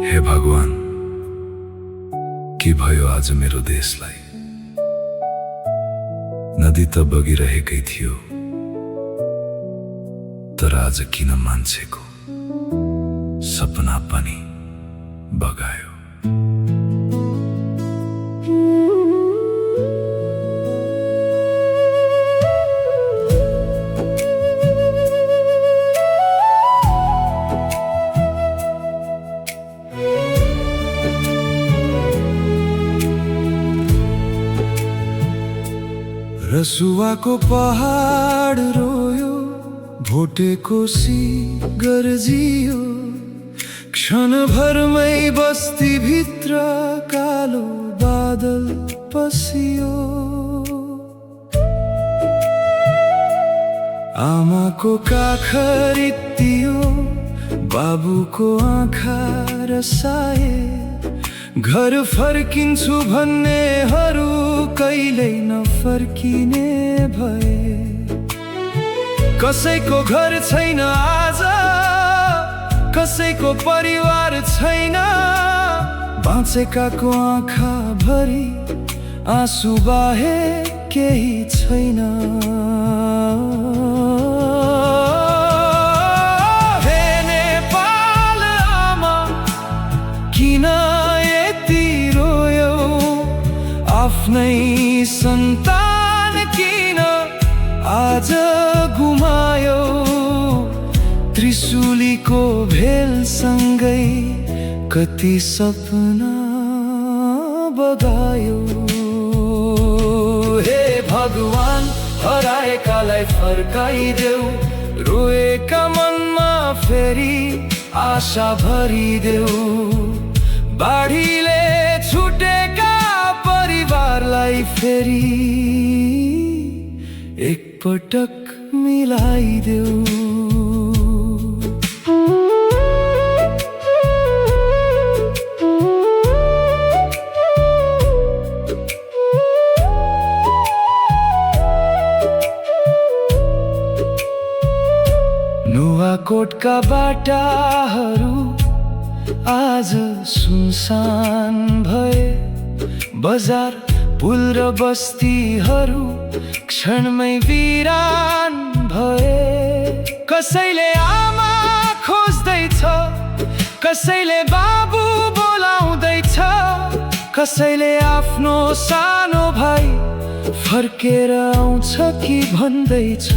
हे भगवान, के भयो आज मेरो देशलाई? नदी त बगिरहेकै थियो, तर आज किन मान्छेको सपना पनि बगायो? रसुवाको पहाड रोयो, भोटेको सी गर्जियो, क्षणभरमै बस्ती भित्र कालो बादल पसियो। आमाको काख रित्तियो, बाबुको आँखा रसाए, घर फर्किन्छु भन्नेहरू कहिल्यै नफर्किने भए। कसैको घर छैन आज, कसैको परिवार छैन, बाँचेकाको आँखा भरि आँसु बाहे केही छैन। हे नेपाल आमा, किन आफ्नै सन्तान किन आज गुमायो? त्रिशुलीको भेलसँगै कति सपना बगायो। हे भगवान, हराएकालाई फर्काइदेऊ, रोएका मनमा फेरि आशा भरिदेऊ। बाढीले छुटेका परिवारलाई फेरि एकपटक मिलाइदेऊ। नुवाकोटका बाटाहरू आज सुनसान भए, बजार पुल र बस्तीहरू क्षणमै वीरान भए। कसैले आमा खोज्दैछ, कसैले बाबु बोलाउँदैछ, कसैले आफ्नो सानो भाइ फर्केर आउँछ कि भन्दैछ।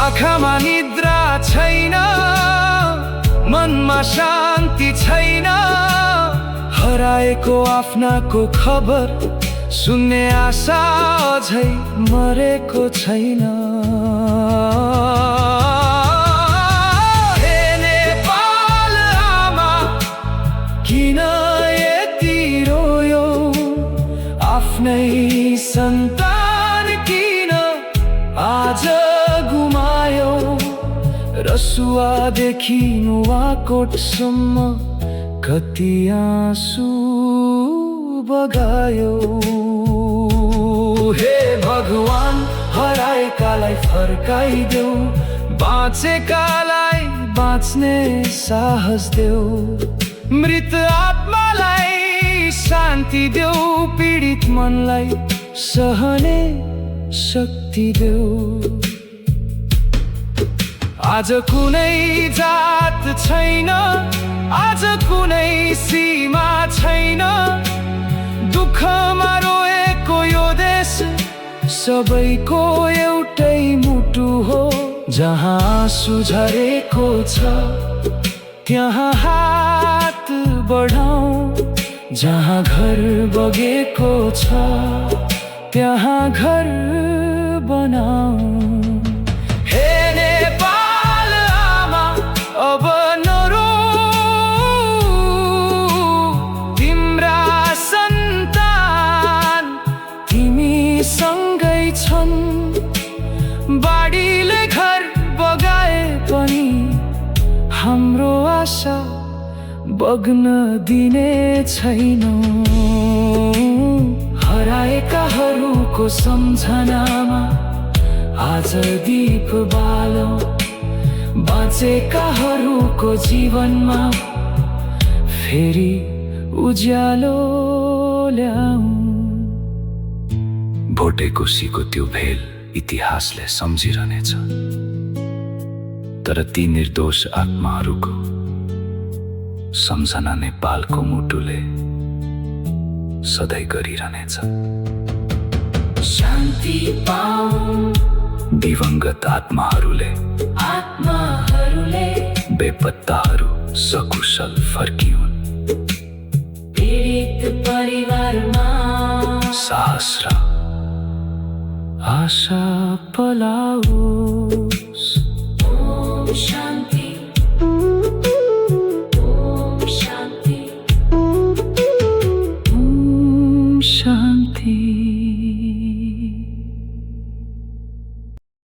आँखामा निद्रा छैन, मनमा शान्ति छैन, हराएको आफ्नाको खबर सुन्ने आशा अझै मरेको छैन। हे नेपाल आमा, किन यति रोयो? आफ्नै सन्तान किन आज गुमायो? रसुवादेखि नुवाकोटसम्म कति आँसु बगायो। हे भगवान, हराएकालाई फर्काइदेऊ, बाँचेकालाई बाँच्ने साहस देऊ। मृत आत्मालाई शान्ति देऊ, पीडित मनलाई सहने शक्ति देऊ। आज कुनै जात छैन, आज कुनै सीमा छैन, दुःखमा रोएको यो देश सबैको एउटै मुटु हो। जहाँ आँसु झरेको छ त्यहाँ हात बढाऊ, जहाँ घर बगेको छ त्यहाँ घर बनाऊ। हे नेपाल आमा, अब नरो, तिम्रा सन्तान तिमीसँगै छन्। बाढीले घर बगाए पनि हाम्रो आशा बग्न दिने छैनौ। हराएकाहरूको सम्झनामा आज दीप बालौं, बाँचेकाहरूको जीवनमा फेरि उज्यालो ल्याऊ। भोटे कोसीको त्यो भेल इतिहासले सम्झिरहनेछ, तर ती निर्दोष आत्माहरूको सम्झना नेपालको मुटुले सधैँ गरिरहनेछ। शान्ति पाऊ दिवंगत आत्माहरूले बेपत्ताहरू सकुशल फर्किउन्। पीडित परिवारमा साहस र आशा पलाऊ।